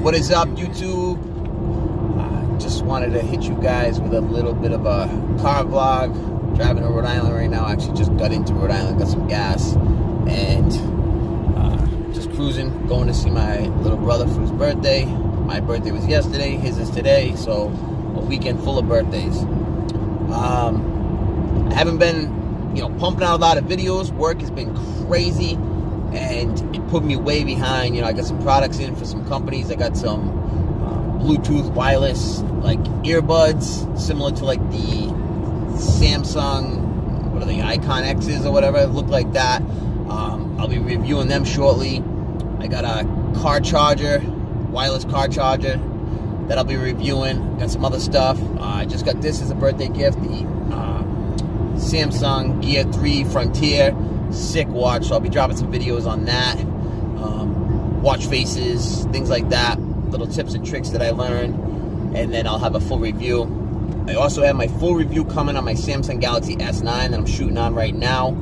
What is up, YouTube? Just wanted to hit you guys with a little bit of a car vlog. Driving to Rhode Island right now. Actually just got into Rhode Island, got some gas, and just cruising, going to see my little brother for his birthday. My birthday was yesterday, his is today, so a weekend full of birthdays. I haven't been, pumping out a lot of videos. Work has been crazy, and it put me way behind. I got some products in for some companies. I got some Bluetooth wireless, like earbuds, similar to like the Samsung, what are they, Icon X's or whatever, it look like that. I'll be reviewing them shortly. I got a car charger, wireless car charger, that I'll be reviewing. Got some other stuff. I just got this as a birthday gift, the Samsung Gear 3 Frontier, sick watch, so I'll be dropping some videos on that. Watch faces, things like that, little tips and tricks that I learned, and then I'll have a full review. I also have my full review coming on my Samsung Galaxy S9 that I'm shooting on right now.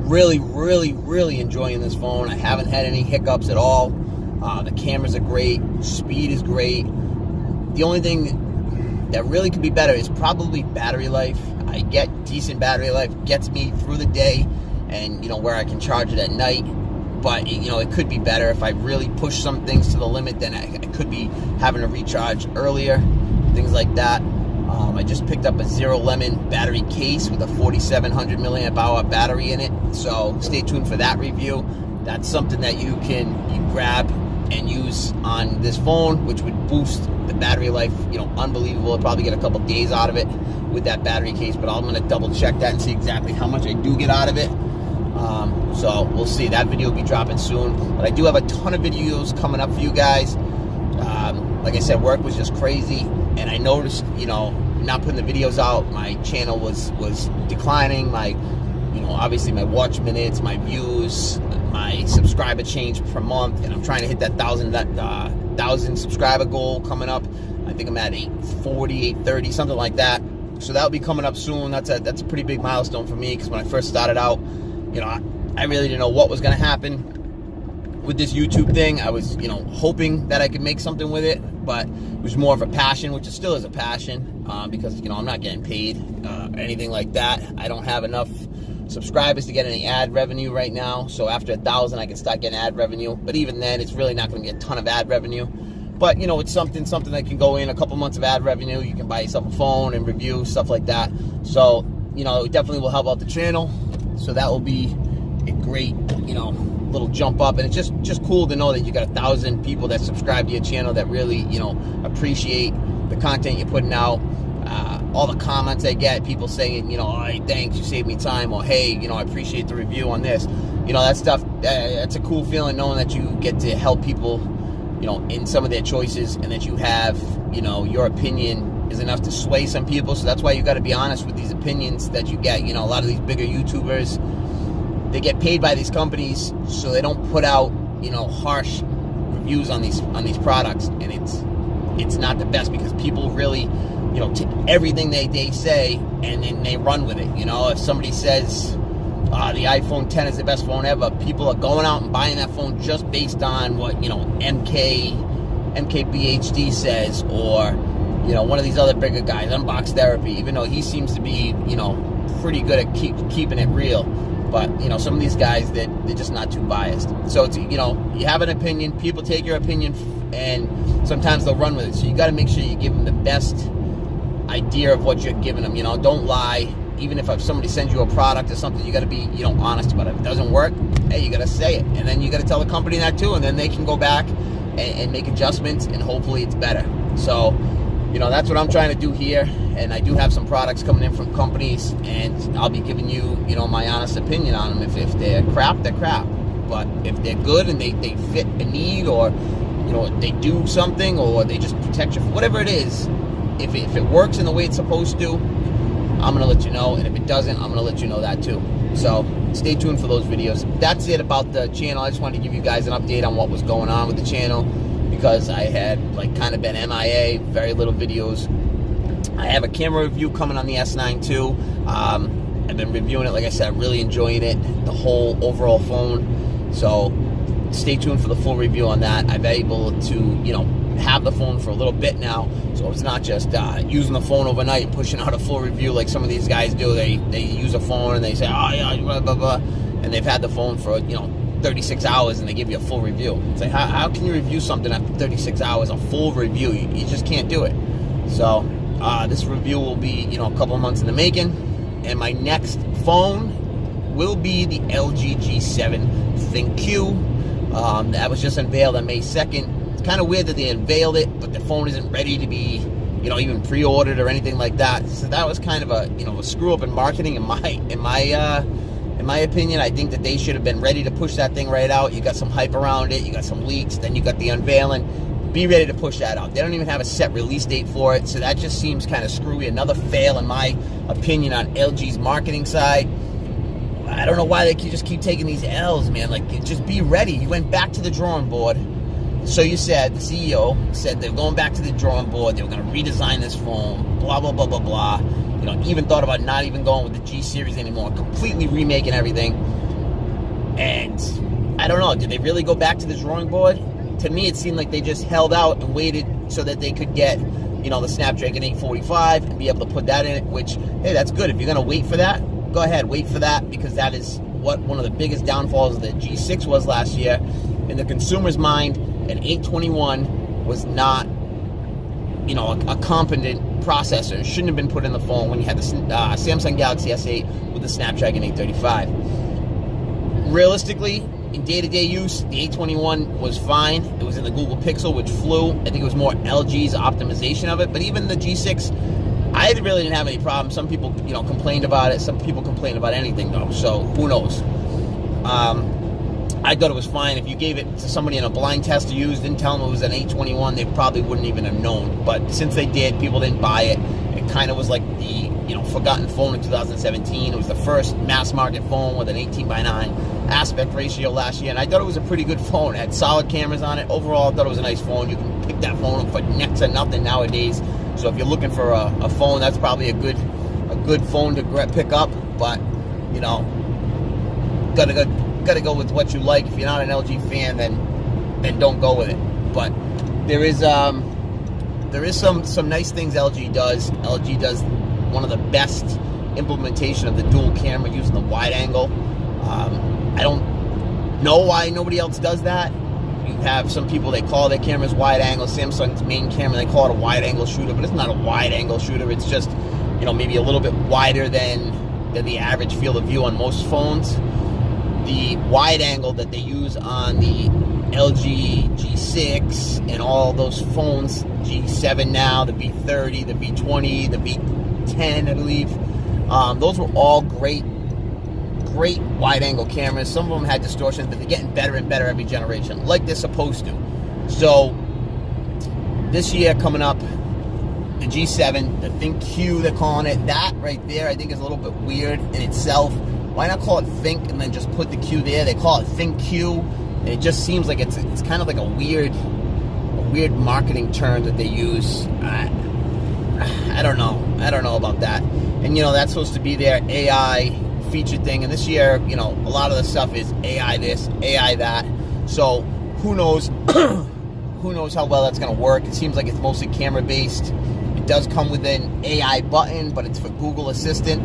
Really, really, really enjoying this phone. I haven't had any hiccups at all. The cameras are great, speed is great. The only thing that really could be better is probably battery life. I get decent battery life, gets me through the day, and where I can charge it at night. But it could be better. If I really push some things to the limit, then I could be having to recharge earlier, things like that. I just picked up a Zero Lemon battery case with a 4,700 milliamp hour battery in it, so stay tuned for that review. That's something that you grab and use on this phone, which would boost the battery life, unbelievable. I'll probably get a couple days out of it with that battery case, but I'm going to double check that and see exactly how much I do get out of it. So we'll see. That video will be dropping soon, but I do have a ton of videos coming up for you guys. Like I said, work was just crazy, and I noticed, not putting the videos out, my channel was declining. My, obviously my watch minutes, my views, my subscriber change per month, and I'm trying to hit that 1,000 subscriber goal coming up. I think I'm at 840, 830, something like that. So that'll be coming up soon. That's a pretty big milestone for me, because when I first started out, I really didn't know what was going to happen with this YouTube thing. I was, hoping that I could make something with it, but it was more of a passion, which it still is a passion, because, I'm not getting paid or anything like that. I don't have enough subscribers to get any ad revenue right now, so after 1,000 I can start getting ad revenue, but even then it's really not going to be a ton of ad revenue. But it's something that can go in, a couple months of ad revenue. You can buy yourself a phone and review stuff like that. So it definitely will help out the channel, so that will be a great little jump up. And it's just cool to know that you got 1,000 people that subscribe to your channel that really appreciate the content you're putting out. All the comments I get, people saying, hey, thanks, you saved me time, or hey, I appreciate the review on this. That stuff, that's a cool feeling, knowing that you get to help people, in some of their choices, and that you have, your opinion is enough to sway some people. So that's why you got to be honest with these opinions that you get. A lot of these bigger YouTubers, they get paid by these companies, so they don't put out, harsh reviews on these products, and it's not the best, because people really, take everything they say and then they run with it. If somebody says the iPhone 10 is the best phone ever, people are going out and buying that phone just based on what MKBHD says, or one of these other bigger guys, Unbox Therapy, even though he seems to be pretty good at keeping it real. But some of these guys, they're just not too biased. So it's, you have an opinion, people take your opinion, and sometimes they'll run with it. So you got to make sure you give them the best idea of what you're giving them. Don't lie. Even if somebody sends you a product or something, you got to be honest about it. If it doesn't work, hey, you got to say it, and then you got to tell the company that too, and then they can go back and make adjustments, and hopefully it's better. So that's what I'm trying to do here, and I do have some products coming in from companies, and I'll be giving you, my honest opinion on them. If they're crap, they're crap. But if they're good and they fit a need, or, they do something, or they just protect you, whatever it is, if it works in the way it's supposed to, I'm going to let you know, and if it doesn't, I'm going to let you know that too. So stay tuned for those videos. That's it about the channel. I just wanted to give you guys an update on what was going on with the channel, because I had kind of been MIA, very little videos. I have a camera review coming on the S9 too. I've been reviewing it, like I said, I'm really enjoying it, the whole overall phone. So stay tuned for the full review on that. I've been able to, you know, have the phone for a little bit now, so it's not just using the phone overnight and pushing out a full review like some of these guys do. They use a phone and they say, oh yeah, blah blah blah, and they've had the phone for, you know, 36 hours and they give you a full review. It's like, how can you review something after 36 hours, a full review? You just can't do it. So this review will be, you know, a couple of months in the making, and my next phone will be the LG G7 ThinQ. That was just unveiled on May 2nd. It's kind of weird that they unveiled it, but the phone isn't ready to be, you know, even pre-ordered or anything like that. So that was kind of a, you know, a screw up in marketing in my opinion. I think that they should have been ready to push that thing right out. You got some hype around it, you got some leaks, then you got the unveiling. Be ready to push that out. They don't even have a set release date for it, so that just seems kind of screwy. Another fail, in my opinion, on LG's marketing side. I don't know why they just keep taking these L's, man. Like, just be ready. You went back to the drawing board. So you said, the CEO said they're going back to the drawing board. They were going to redesign this phone, blah, blah, blah, blah, blah. You know, even thought about not even going with the G series anymore, completely remaking everything. And I don't know, did they really go back to the drawing board? To me, it seemed like they just held out and waited so that they could get, you know, the Snapdragon 845 and be able to put that in it, which, hey, that's good. If you're going to wait for that, go ahead, wait for that, because that is what one of the biggest downfalls of the G6 was last year. In the consumer's mind, an 821 was not, you know, a competent processor. It shouldn't have been put in the phone when you had the Samsung Galaxy S8 with the Snapdragon 835. Realistically, in day-to-day use, the 821 was fine. It was in the Google Pixel, which flew. I think it was more LG's optimization of it. But even the G6, I really didn't have any problems. Some people, you know, complained about it. Some people complained about anything, though. So who knows? I thought it was fine. If you gave it to somebody in a blind test to use, didn't tell them it was an 821, they probably wouldn't even have known. But since they did, people didn't buy it. It kind of was like the, you know, forgotten phone in 2017. It was the first mass market phone with an 18:9 aspect ratio last year, and I thought it was a pretty good phone. It had solid cameras on it. Overall, I thought it was a nice phone. You can pick that phone up for next to nothing nowadays. So if you're looking for a phone, that's probably a good phone to pick up. But, you know, gotta go with what you like. If you're not an LG fan, then don't go with it. But there is some nice things LG does. LG does one of the best implementation of the dual camera using the wide angle. I don't know why nobody else does that. You have some people, they call their cameras wide angle. Samsung's main camera, they call it a wide angle shooter, but it's not a wide angle shooter. It's just, you know, maybe a little bit wider than the average field of view on most phones. The wide angle that they use on the LG G6 and all those phones, G7 now, the V30, the V20, the V10, I believe, those were all great wide angle cameras. Some of them had distortions, but they're getting better and better every generation, like they're supposed to. So this year coming up, the G7, the ThinQ, they're calling it, that right there I think is a little bit weird in itself. Why not call it Think and then just put the Q there? They call it ThinQ, and it just seems like it's kind of like a weird marketing term that they use. I don't know about that. And, you know, that's supposed to be their AI feature thing, and this year, you know, a lot of the stuff is AI this, AI that. So who knows how well that's going to work. It seems like it's mostly camera based. It does come with an AI button, but it's for Google Assistant.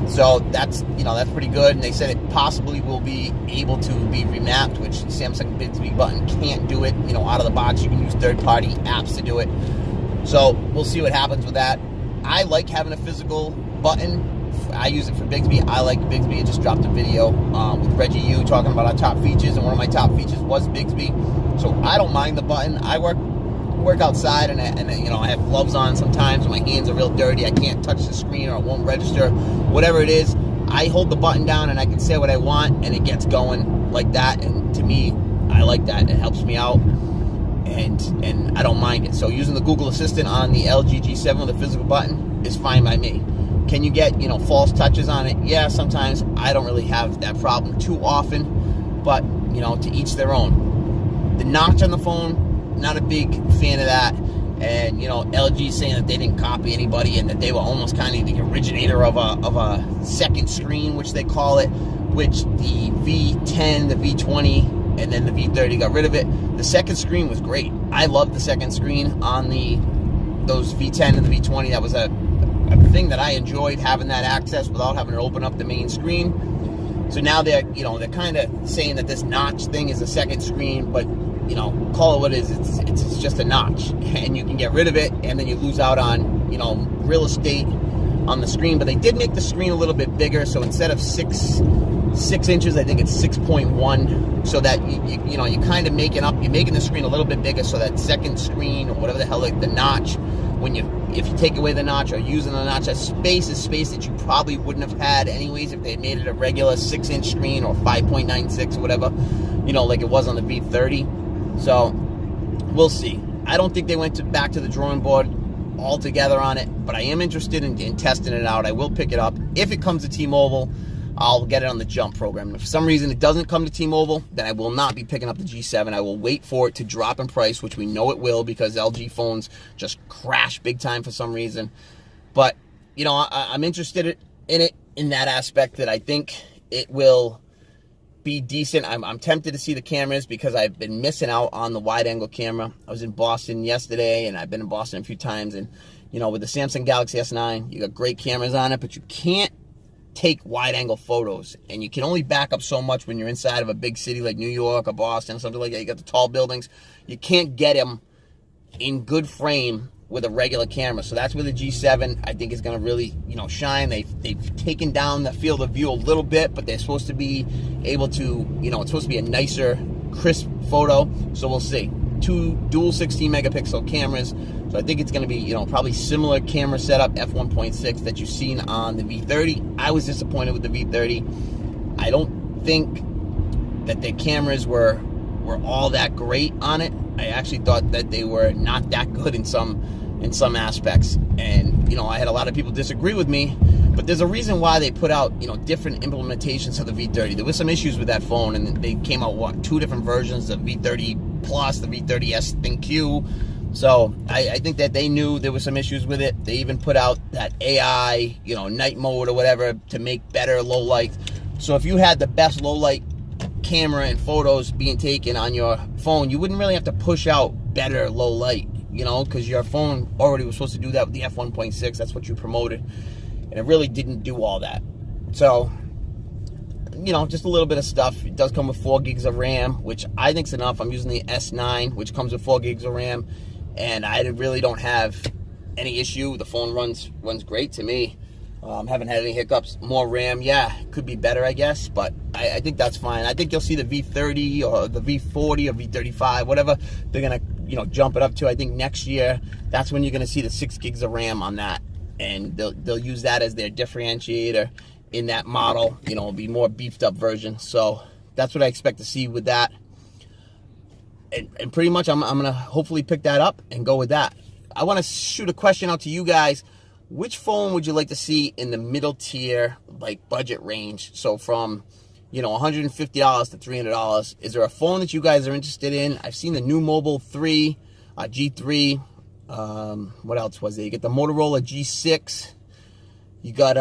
So that's, you know, that's pretty good. And they said it possibly will be able to be remapped, which Samsung Bixby button can't do it, you know, out of the box. You can use third-party apps to do it. So we'll see what happens with that. I like having a physical button. I use it for Bixby. I like Bixby. I just dropped a video with Reggie Yu talking about our top features, and one of my top features was Bixby. So I don't mind the button. I work outside, and you know, I have gloves on sometimes. My hands are real dirty. I can't touch the screen, or it won't register. Whatever it is, I hold the button down, and I can say what I want, and it gets going like that. And to me, I like that. It helps me out, and I don't mind it. So using the Google Assistant on the LG G7 with a physical button is fine by me. Can you get, you know, false touches on it? Yeah, sometimes. I don't really have that problem too often, but, you know, to each their own. The notch on the phone, not a big fan of that. And, you know, LG saying that they didn't copy anybody and that they were almost kind of the originator of a second screen, which they call it, which the V10, the V20 and then the V30 got rid of it. The second screen was great. I loved the second screen on those V10 and the V20. That was a thing that I enjoyed, having that access without having to open up the main screen. So now they're kind of saying that this notch thing is a second screen, but call it what it is. It's just a notch, and you can get rid of it, and then you lose out on real estate on the screen. But they did make the screen a little bit bigger, so instead of 6 inches, I think it's 6.1, so that you kind of you're making the screen a little bit bigger, so that second screen, or whatever the hell, like the notch, if you take away the notch or using the notch, that space is space that you probably wouldn't have had anyways if they had made it a regular 6-inch screen or 5.96 or whatever, like it was on the V30. So we'll see. I don't think they went back to the drawing board altogether on it, but I am interested in testing it out. I will pick it up. If it comes to T-Mobile, I'll get it on the Jump program. If for some reason it doesn't come to T-Mobile, then I will not be picking up the G7. I will wait for it to drop in price, which we know it will, because LG phones just crash big time for some reason. But, I'm interested in it in that aspect, that I think it will be decent. I'm tempted to see the cameras because I've been missing out on the wide-angle camera. I was in Boston yesterday, and I've been in Boston a few times, and, with the Samsung Galaxy S9, you got great cameras on it, but you can't take wide-angle photos, and you can only back up so much when you're inside of a big city like New York or Boston or something like that. You got the tall buildings. You can't get them in good frame with a regular camera. So that's where the G7, I think, is going to really, shine. They've taken down the field of view a little bit, but they're supposed to be able to, it's supposed to be a nicer, crisp photo. So we'll see. 2 dual 16 megapixel cameras. So I think it's going to be, probably similar camera setup, f1.6, that you've seen on the V30. I was disappointed with the V30. I don't think that the cameras were all that great on it. I actually thought that they were not that good in some aspects. And, I had a lot of people disagree with me, but there's a reason why they put out, different implementations of the V30. There was some issues with that phone, and they came out, 2 different versions, the V30 Plus, the V30s ThinQ. So I think that they knew there were some issues with it. They even put out that AI, night mode or whatever, to make better low light. So if you had the best low light camera and photos being taken on your phone, you wouldn't really have to push out better low light, because your phone already was supposed to do that with the f1.6. That's what you promoted, and it really didn't do all that. So, just a little bit of stuff. It does come with 4 gigs of RAM, which I think is enough. I'm using the S9, which comes with 4 gigs of RAM, and I really don't have any issue. The phone runs great to me. Haven't had any hiccups. More RAM, yeah, could be better, I guess, but I think that's fine. I think you'll see the V30 or the V40 or V35, whatever they're gonna jump it up to. I think next year, that's when you're gonna see the 6 gigs of RAM on that, and they'll use that as their differentiator in that model. It'll be more beefed up version. So that's what I expect to see with that. And pretty much I'm gonna hopefully pick that up and go with that. I want to shoot a question out to you guys. Which phone would you like to see in the middle tier, like budget range? So from, $150 to $300. Is there a phone that you guys are interested in? I've seen the new Mobile 3, G3. What else was there? You get the Motorola G6. You got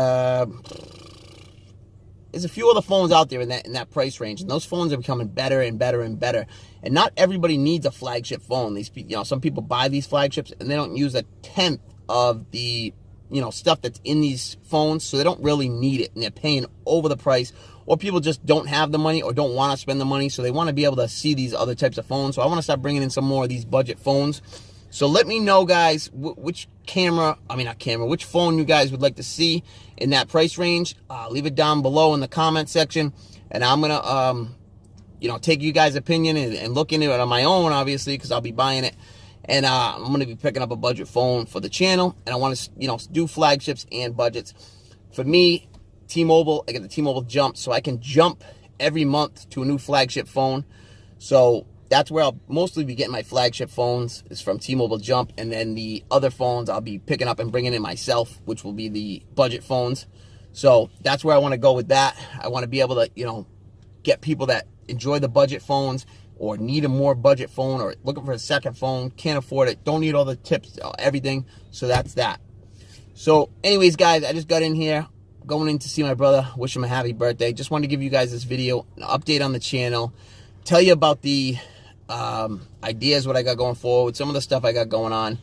there's a few other phones out there in that price range, and those phones are becoming better and better and better. And not everybody needs a flagship phone. Some people buy these flagships and they don't use a tenth of the stuff that's in these phones, so they don't really need it, and they're paying over the price. Or people just don't have the money or don't want to spend the money, so they want to be able to see these other types of phones. So I want to start bringing in some more of these budget phones. So let me know, guys, which which phone you guys would like to see in that price range. Leave it down below in the comment section, and I'm gonna take you guys' opinion and look into it on my own, obviously, because I'll be buying it. And I'm going to be picking up a budget phone for the channel. And I want to, do flagships and budgets. For me, T-Mobile, I get the T-Mobile Jump. So I can jump every month to a new flagship phone. So that's where I'll mostly be getting my flagship phones, is from T-Mobile Jump. And then the other phones I'll be picking up and bringing in myself, which will be the budget phones. So that's where I want to go with that. I want to be able to, get people that enjoy the budget phones, or need a more budget phone, or looking for a second phone, can't afford it, don't need all the tips, everything. So that's that. So anyways, guys, I just got in here, going in to see my brother, wish him a happy birthday. Just wanted to give you guys this video, an update on the channel, tell you about the ideas, what I got going forward, some of the stuff I got going on,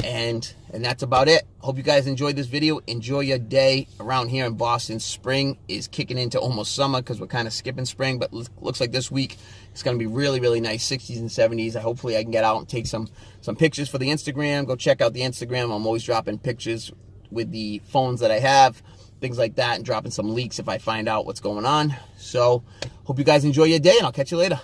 and that's about it. Hope you guys enjoyed this video. Enjoy your day around here in Boston. Spring is kicking into almost summer because we're kind of skipping spring, but looks like this week it's going to be really, really nice, 60s and 70s. Hopefully I can get out and take some pictures for the Instagram. Go check out the Instagram. I'm always dropping pictures with the phones that I have, things like that, and dropping some leaks if I find out what's going on. So hope you guys enjoy your day, and I'll catch you later.